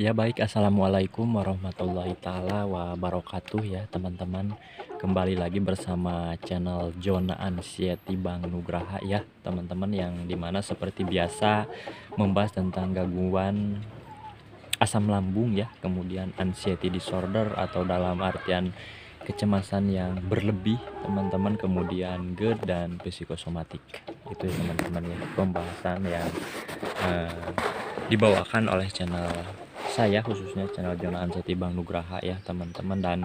Ya baik, assalamualaikum warahmatullahi taala wabarakatuh ya teman-teman. Kembali lagi bersama channel Jona Ansiety Bang Nugraha ya teman-teman, yang dimana seperti biasa membahas tentang gangguan asam lambung ya, kemudian anxiety disorder atau dalam artian kecemasan yang berlebih teman-teman, kemudian GERD dan psikosomatik. Itu ya teman-teman ya, pembahasan yang eh, dibawakan oleh channel saya, khususnya channel Jona Ansiety Bang Nugraha ya teman-teman. Dan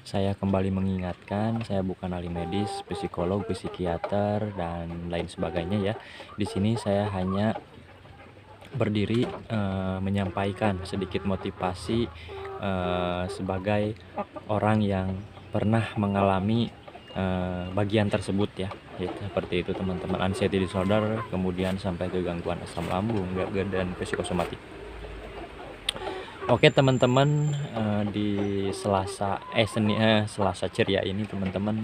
saya kembali mengingatkan, saya bukan ahli medis, psikolog, psikiater dan lain sebagainya ya. Di sini saya hanya berdiri menyampaikan sedikit motivasi sebagai orang yang pernah mengalami bagian tersebut ya. Seperti itu teman-teman, anxiety disorder, kemudian sampai ke gangguan asam lambung, GERD dan psikosomatik. Oke teman-teman, di Selasa ceria ini teman-teman,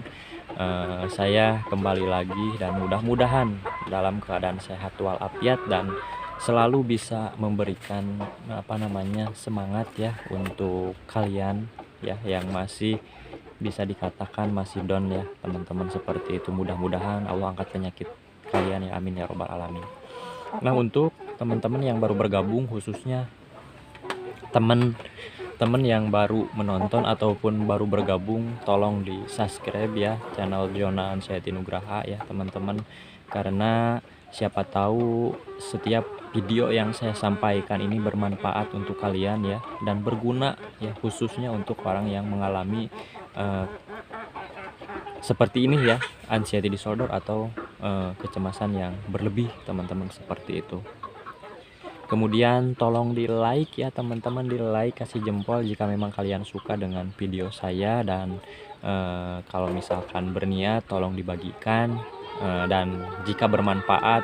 saya kembali lagi dan mudah-mudahan dalam keadaan sehat walafiat dan selalu bisa memberikan semangat ya untuk kalian ya yang masih bisa dikatakan masih down ya teman-teman. Seperti itu, mudah-mudahan Allah angkat penyakit kalian ya, amin ya robbal alamin. Nah, untuk teman-teman yang baru bergabung, khususnya teman-teman yang baru menonton ataupun baru bergabung, tolong di subscribe ya channel Jona Ansiety Nugraha ya teman-teman, karena siapa tahu setiap video yang saya sampaikan ini bermanfaat untuk kalian ya, dan berguna ya, khususnya untuk orang yang mengalami seperti ini ya, anxiety disorder atau kecemasan yang berlebih teman-teman, seperti itu. Kemudian tolong di like ya teman-teman, di like, kasih jempol jika memang kalian suka dengan video saya, dan kalau misalkan berniat tolong dibagikan, dan jika bermanfaat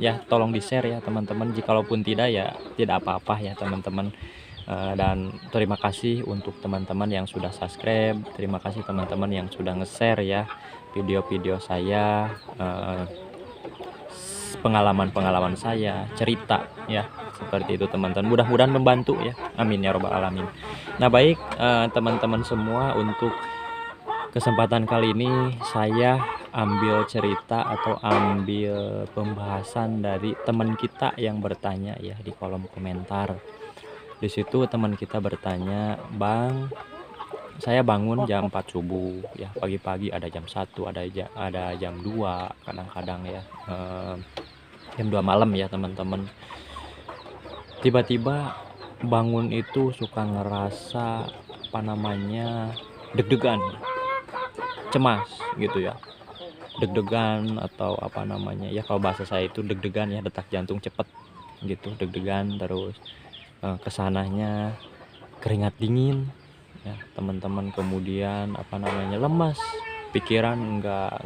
ya tolong di share ya teman-teman. Jikalaupun tidak ya tidak apa-apa ya teman-teman. Dan terima kasih untuk teman-teman yang sudah subscribe, terima kasih teman-teman yang sudah nge-share ya video-video saya, pengalaman-pengalaman saya, cerita ya, seperti itu teman-teman. Mudah-mudahan membantu ya, amin ya robbal alamin. Nah baik teman-teman semua, untuk kesempatan kali ini saya ambil cerita atau ambil pembahasan dari teman kita yang bertanya ya di kolom komentar. Di situ teman kita bertanya, "Bang, saya bangun jam 4 subuh ya, pagi-pagi, ada jam 1, ada jam 2, kadang-kadang ya jam 2 malam ya teman-teman. Tiba-tiba bangun itu suka ngerasa deg-degan, cemas gitu ya. Deg-degan atau ya, kalau bahasa saya itu deg-degan ya, detak jantung cepet gitu, deg-degan terus, kesananya keringat dingin ya teman-teman, kemudian lemas, pikiran enggak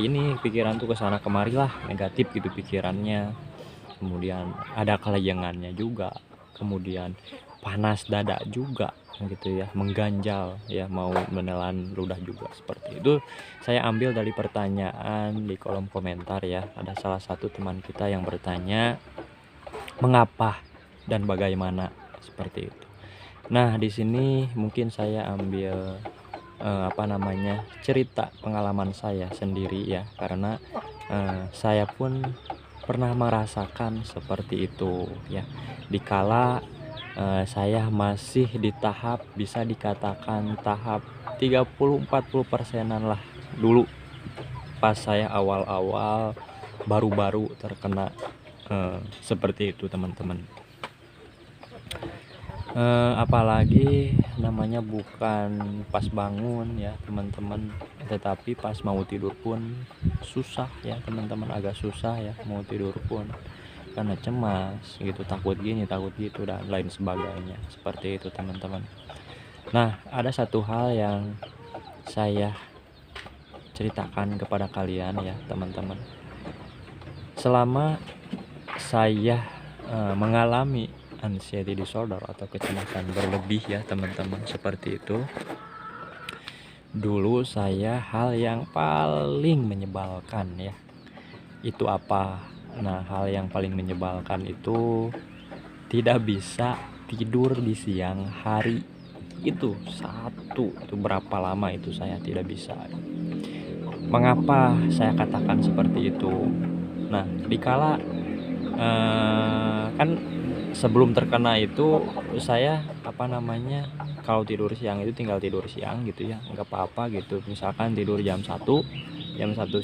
ini, pikiran tuh kesana kemari lah, negatif gitu pikirannya. Kemudian ada kelayangannya juga, kemudian panas dada juga gitu ya, mengganjal ya, mau menelan ludah juga. Seperti itu saya ambil dari pertanyaan di kolom komentar ya. Ada salah satu teman kita yang bertanya mengapa dan bagaimana, seperti itu. Nah, di sini mungkin saya ambil cerita pengalaman saya sendiri ya, karena saya pun pernah merasakan seperti itu ya, dikala saya masih di tahap, bisa dikatakan tahap 30-40%-an lah dulu, pas saya awal-awal baru-baru terkena seperti itu teman-teman. Apalagi namanya bukan pas bangun ya teman-teman, tetapi pas mau tidur pun susah ya teman-teman, agak susah ya mau tidur pun, karena cemas gitu, takut gini takut gitu dan lain sebagainya, seperti itu teman-teman. Nah, ada satu hal yang saya ceritakan kepada kalian ya teman-teman. Selama saya mengalami anxiety disorder atau kecemasan berlebih ya teman-teman, seperti itu, dulu saya, hal yang paling menyebalkan ya, itu apa? Nah, hal yang paling menyebalkan itu tidak bisa tidur di siang hari. Itu satu, itu berapa lama itu saya tidak bisa. Mengapa saya katakan seperti itu? Nah, dikala kan sebelum terkena itu saya kalau tidur siang itu tinggal tidur siang gitu ya, nggak apa-apa gitu. Misalkan tidur jam 1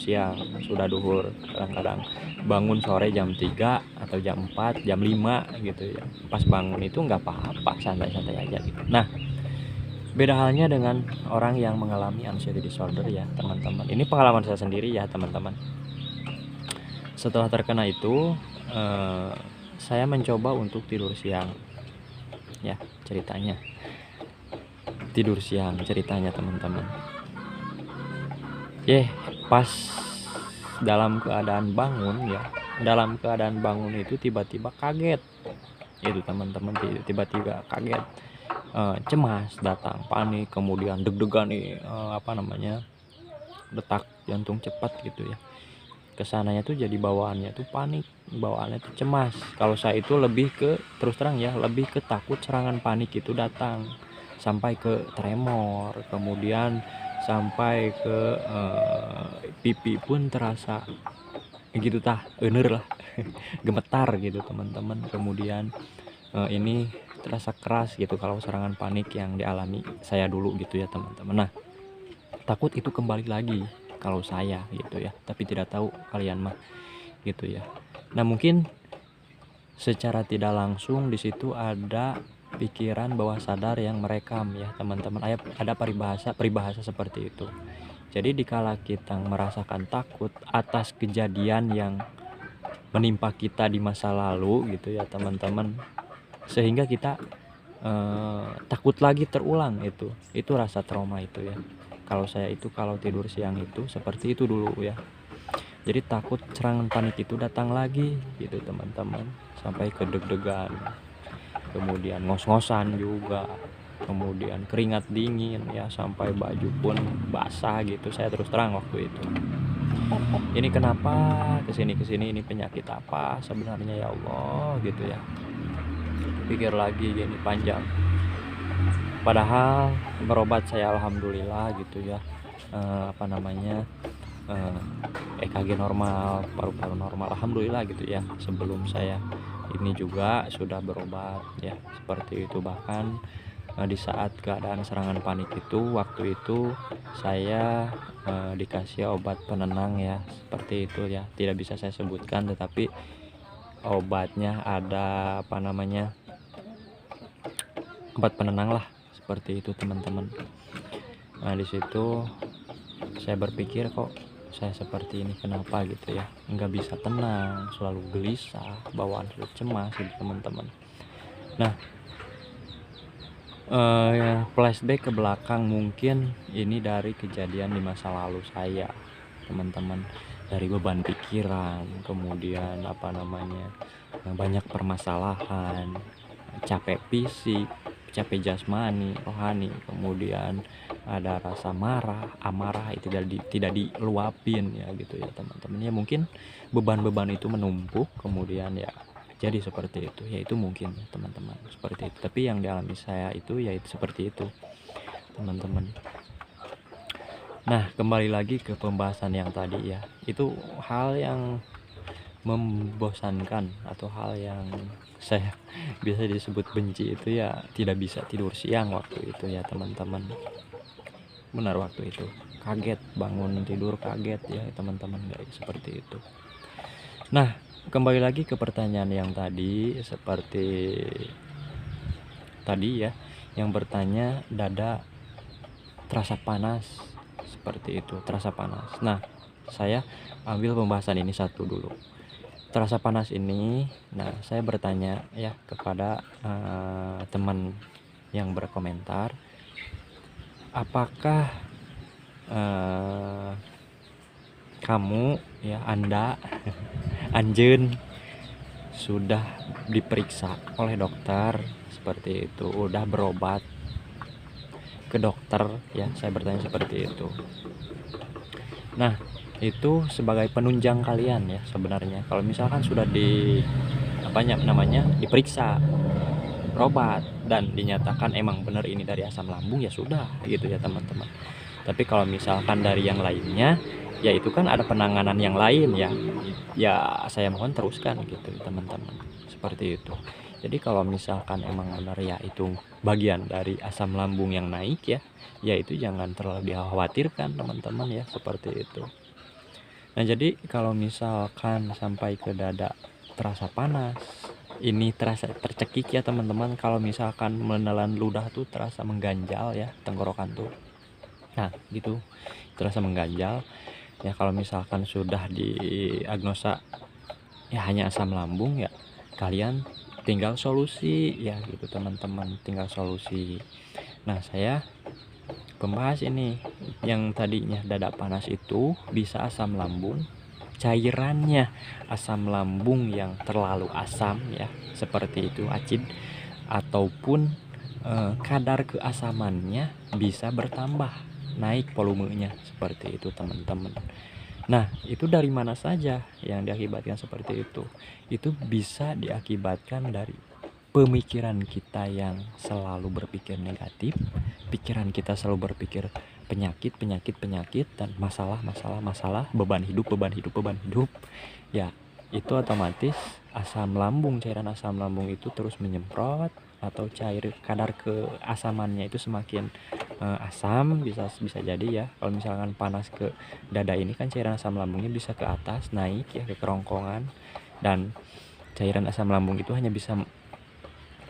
siang sudah duhur, kadang-kadang bangun sore jam 3 atau jam 4 jam 5 gitu ya. Pas bangun itu nggak apa-apa, santai-santai aja gitu. Nah, beda halnya dengan orang yang mengalami anxiety disorder ya teman-teman. Ini pengalaman saya sendiri ya teman-teman. Setelah terkena itu saya mencoba untuk tidur siang ya, ceritanya tidur siang ceritanya teman-teman. Pas dalam keadaan bangun itu tiba-tiba kaget itu teman-teman, tiba-tiba kaget, cemas datang, panik, kemudian deg-degan nih, detak jantung cepat gitu ya. Kesananya tuh jadi bawaannya tuh panik, bawaannya tuh cemas. Kalau saya itu lebih ke, terus terang ya, lebih ke takut serangan panik itu datang sampai ke tremor, kemudian sampai ke pipi pun terasa gitu euner lah gemetar gitu teman-teman. Kemudian ini terasa keras gitu kalau serangan panik yang dialami saya dulu gitu ya teman-teman. Nah, takut itu kembali lagi kalau saya gitu ya, tapi tidak tahu kalian mah gitu ya. Nah, mungkin secara tidak langsung di situ ada pikiran bawah sadar yang merekam ya teman-teman. Ada peribahasa seperti itu. Jadi dikala kita merasakan takut atas kejadian yang menimpa kita di masa lalu gitu ya teman-teman, sehingga kita takut lagi terulang itu rasa trauma itu ya. Kalau saya itu kalau tidur siang itu seperti itu dulu ya. Jadi takut serangan panik itu datang lagi gitu teman-teman, sampai ke deg-degan, kemudian ngos-ngosan juga, kemudian keringat dingin ya, sampai baju pun basah gitu. Saya terus terang waktu itu, ini kenapa kesini ini penyakit apa sebenarnya ya Allah gitu ya. Pikir lagi gini panjang, padahal berobat saya alhamdulillah gitu ya, EKG normal, paru-paru normal, alhamdulillah gitu ya. Sebelum saya ini juga sudah berobat ya seperti itu. Bahkan di saat keadaan serangan panik itu, waktu itu saya dikasih obat penenang ya seperti itu ya, tidak bisa saya sebutkan, tetapi obatnya ada obat penenang lah seperti itu teman-teman. Nah, di situ saya berpikir, kok saya seperti ini, kenapa gitu ya, nggak bisa tenang, selalu gelisah, bawaan selalu cemas gitu teman-teman. Nah, flashback ke belakang, mungkin ini dari kejadian di masa lalu saya teman-teman, dari beban pikiran, kemudian banyak permasalahan, capek fisik, capek jasmani, rohani, kemudian ada rasa amarah itu tidak diluapin ya gitu ya teman-teman. Ya mungkin beban-beban itu menumpuk, kemudian ya jadi seperti itu ya, itu mungkin ya teman-teman seperti itu. Tapi yang dialami saya itu ya itu seperti itu teman-teman. Nah, kembali lagi ke pembahasan yang tadi ya, itu hal yang membosankan atau hal yang saya bisa disebut benci itu ya, tidak bisa tidur siang waktu itu ya teman-teman. Benar, waktu itu kaget, bangun tidur kaget ya teman-teman, guys, seperti itu. Nah, kembali lagi ke pertanyaan yang tadi, seperti tadi ya, yang bertanya dada terasa panas, seperti itu, terasa panas. Nah, saya ambil pembahasan ini satu dulu. Terasa panas ini, nah saya bertanya ya kepada teman yang berkomentar, apakah kamu ya, Anda Anjen sudah diperiksa oleh dokter seperti itu, udah berobat ke dokter ya, saya bertanya seperti itu. Nah, itu sebagai penunjang kalian ya sebenarnya. Kalau misalkan sudah diperiksa, berobat dan dinyatakan emang benar ini dari asam lambung, ya sudah gitu ya teman-teman. Tapi kalau misalkan dari yang lainnya, ya itu kan ada penanganan yang lain ya. Ya saya mohon teruskan gitu teman-teman. Seperti itu. Jadi kalau misalkan emang benar ya itu bagian dari asam lambung yang naik ya itu jangan terlalu dikhawatirkan teman-teman ya, seperti itu. Nah, jadi kalau misalkan sampai ke dada terasa panas, ini terasa tercekik ya teman-teman. Kalau misalkan menelan ludah tuh terasa mengganjal ya tenggorokan tuh. Nah, gitu. Terasa mengganjal. Ya kalau misalkan sudah diagnosa ya hanya asam lambung, ya kalian tinggal solusi ya gitu teman-teman, tinggal solusi. Nah, saya pembahas ini yang tadinya dada panas itu bisa asam lambung, cairannya asam lambung yang terlalu asam ya seperti itu acid, ataupun kadar keasamannya bisa bertambah, naik volumenya seperti itu teman-teman. Nah, itu dari mana saja yang diakibatkan seperti itu? Itu bisa diakibatkan dari pemikiran kita yang selalu berpikir negatif, pikiran kita selalu berpikir penyakit, dan masalah, beban hidup. Ya, itu otomatis cairan asam lambung itu terus menyemprot, atau kadar keasamannya itu semakin asam, bisa jadi ya. Kalau misalkan panas ke dada ini kan cairan asam lambungnya bisa ke atas, naik ya ke kerongkongan, dan cairan asam lambung itu hanya bisa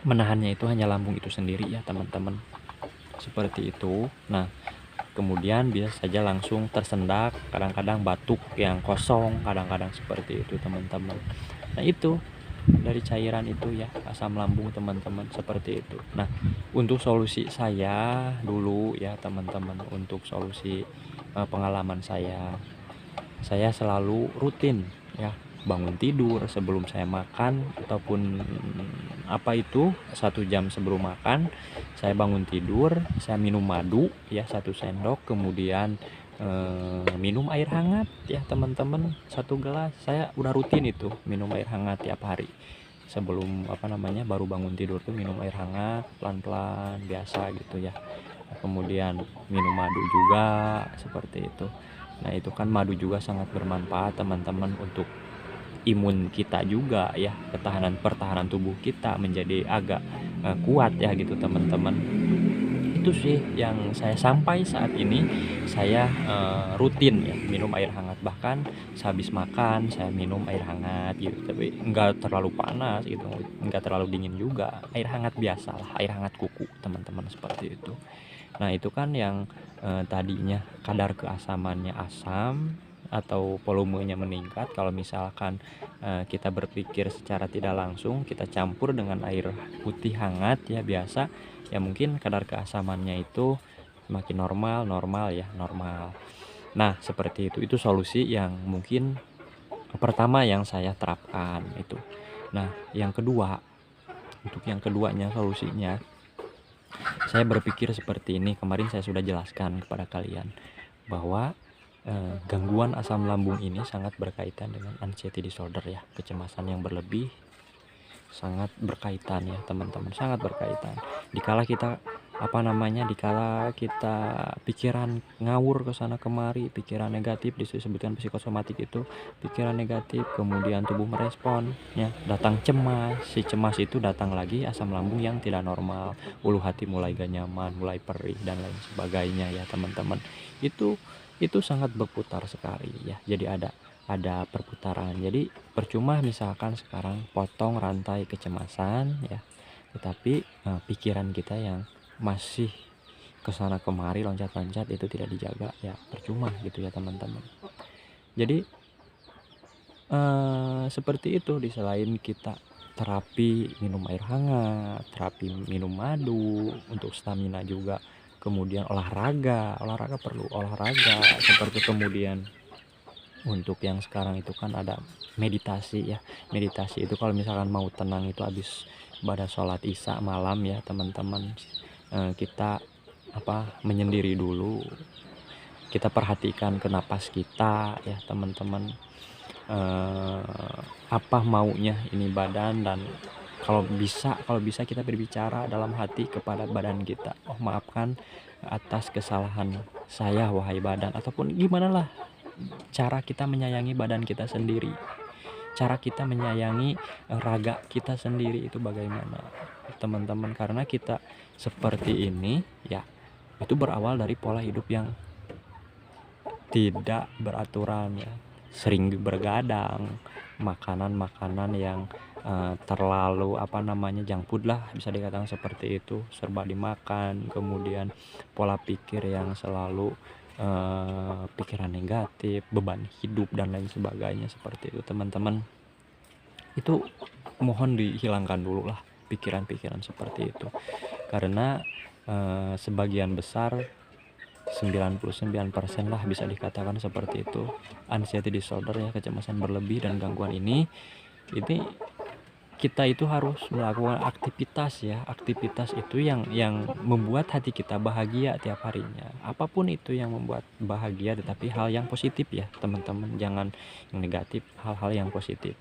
menahannya itu hanya lambung itu sendiri ya teman-teman, seperti itu. Nah, kemudian bisa saja langsung tersendak, kadang-kadang batuk yang kosong, kadang-kadang seperti itu teman-teman. Nah, itu dari cairan itu ya asam lambung teman-teman, seperti itu. Nah, untuk solusi saya dulu ya teman-teman, untuk solusi pengalaman saya selalu rutin ya bangun tidur sebelum saya makan, ataupun apa itu 1 jam sebelum makan saya bangun tidur, saya minum madu ya 1 sendok, kemudian minum air hangat ya teman-teman 1 gelas. Saya udah rutin itu minum air hangat tiap hari sebelum baru bangun tidur tuh minum air hangat pelan-pelan biasa gitu ya. Kemudian minum madu juga seperti itu. Nah, itu kan madu juga sangat bermanfaat teman-teman untuk imun kita juga ya, pertahanan tubuh kita menjadi agak kuat ya gitu teman-teman. Itu sih yang saya sampai saat ini saya rutin ya minum air hangat, bahkan sehabis makan saya minum air hangat gitu, tapi enggak terlalu panas gitu, enggak terlalu dingin juga, air hangat biasa lah, air hangat kuku teman-teman, seperti itu. Nah, itu kan yang tadinya kadar keasamannya asam atau volumenya meningkat. Kalau misalkan kita berpikir secara tidak langsung, kita campur dengan air putih hangat ya biasa, ya mungkin kadar keasamannya itu semakin normal ya, normal. Nah, seperti itu solusi yang mungkin pertama yang saya terapkan itu. Nah, untuk yang keduanya solusinya, saya berpikir seperti ini. Kemarin saya sudah jelaskan kepada kalian bahwa gangguan asam lambung ini sangat berkaitan dengan anxiety disorder ya, kecemasan yang berlebih, sangat berkaitan ya teman-teman, sangat berkaitan. Dikala kita pikiran ngawur ke sana kemari, pikiran negatif, disebutkan psikosomatik itu pikiran negatif, kemudian tubuh merespon ya, datang cemas, si cemas itu datang lagi asam lambung yang tidak normal, ulu hati mulai gak nyaman, mulai perih dan lain sebagainya ya teman-teman. Itu sangat berputar sekali ya, jadi ada perputaran. Jadi percuma misalkan sekarang potong rantai kecemasan ya, tetapi pikiran kita yang masih kesana kemari loncat-loncat itu tidak dijaga, ya percuma gitu ya teman-teman. Jadi seperti itu. Di selain kita terapi minum air hangat, terapi minum madu untuk stamina juga, kemudian olahraga perlu olahraga seperti, kemudian untuk yang sekarang itu kan ada meditasi ya. Meditasi itu kalau misalkan mau tenang itu habis pada sholat isya malam ya teman-teman, kita menyendiri dulu, kita perhatikan ke napas kita ya teman-teman, apa maunya ini badan, dan kalau bisa kita berbicara dalam hati kepada badan kita, "Oh maafkan atas kesalahan saya wahai badan," ataupun gimana lah cara kita menyayangi badan kita sendiri, cara kita menyayangi raga kita sendiri itu bagaimana teman-teman. Karena kita seperti ini ya, itu berawal dari pola hidup yang tidak beraturan ya, sering bergadang, makanan-makanan yang terlalu junk food lah bisa dikatakan seperti itu, serba dimakan, kemudian pola pikir yang selalu pikiran negatif, beban hidup dan lain sebagainya seperti itu teman-teman. Itu mohon dihilangkan dulu lah pikiran-pikiran seperti itu, karena sebagian besar 99% lah bisa dikatakan seperti itu anxiety disorder ya, kecemasan berlebih dan gangguan ini kita itu harus melakukan aktivitas ya, aktivitas itu yang membuat hati kita bahagia tiap harinya, apapun itu yang membuat bahagia, tetapi hal yang positif ya teman-teman, jangan yang negatif, hal-hal yang positif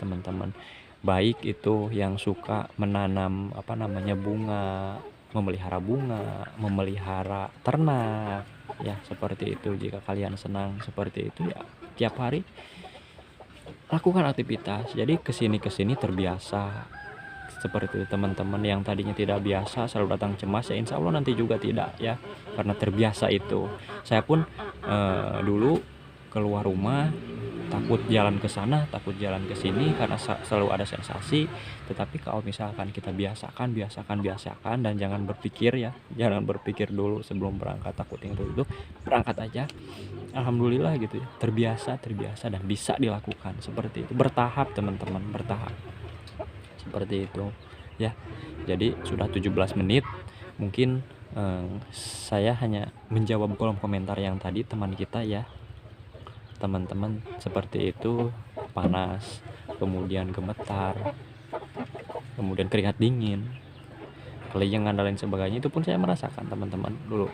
teman-teman. Baik itu yang suka menanam bunga, memelihara ternak ya seperti itu. Jika kalian senang seperti itu ya, tiap hari lakukan aktivitas, jadi kesini terbiasa seperti itu teman-teman. Yang tadinya tidak biasa selalu datang cemas ya, insya Allah nanti juga tidak ya, karena terbiasa itu. Saya pun dulu keluar rumah takut jalan ke sana, takut jalan ke sini karena selalu ada sensasi. Tetapi kalau misalkan kita biasakan dan jangan berpikir dulu sebelum berangkat, takut yang itu berangkat aja, alhamdulillah gitu ya, terbiasa dan bisa dilakukan seperti itu, bertahap teman-teman, bertahap seperti itu ya. Jadi sudah 17 menit, mungkin saya hanya menjawab kolom komentar yang tadi teman kita ya teman-teman, seperti itu, panas, kemudian gemetar, kemudian keringat dingin, kelayangan dan lain sebagainya, itu pun saya merasakan teman-teman dulu.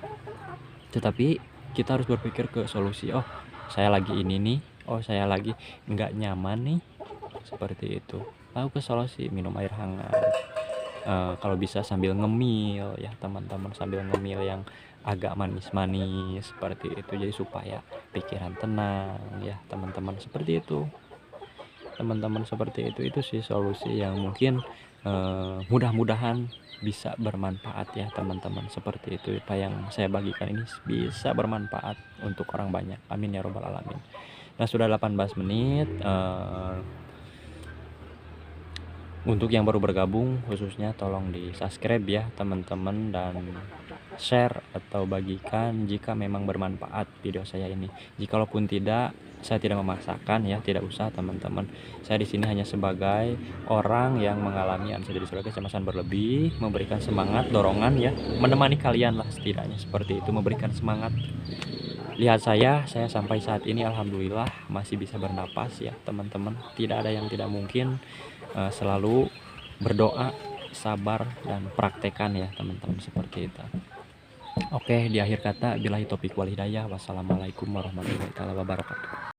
Tetapi kita harus berpikir ke solusi, oh saya lagi ini nih, oh saya lagi nggak nyaman nih, seperti itu, lalu ke solusi, minum air hangat, kalau bisa sambil ngemil ya teman-teman, sambil ngemil yang agak manis-manis seperti itu, jadi supaya pikiran tenang ya teman-teman, seperti itu teman-teman, seperti itu sih solusi yang mungkin mudah-mudahan bisa bermanfaat ya teman-teman, seperti itu apa yang saya bagikan ini bisa bermanfaat untuk orang banyak, amin ya robbal alamin. Nah sudah 18 menit. Untuk yang baru bergabung khususnya tolong di subscribe ya teman-teman, dan share atau bagikan jika memang bermanfaat video saya ini. Jikalaupun tidak, saya tidak memaksakan ya, tidak usah teman-teman. Saya di sini hanya sebagai orang yang mengalami anxiety disorder, kecemasan berlebih, memberikan semangat, dorongan ya, menemani kalian lah setidaknya seperti itu, memberikan semangat. Lihat saya sampai saat ini alhamdulillah masih bisa bernapas ya teman-teman. Tidak ada yang tidak mungkin. Selalu berdoa, sabar, dan praktekan ya teman-teman, seperti itu. Oke, di akhir kata billahi taufiq wal hidayah. Wassalamualaikum warahmatullahi wabarakatuh.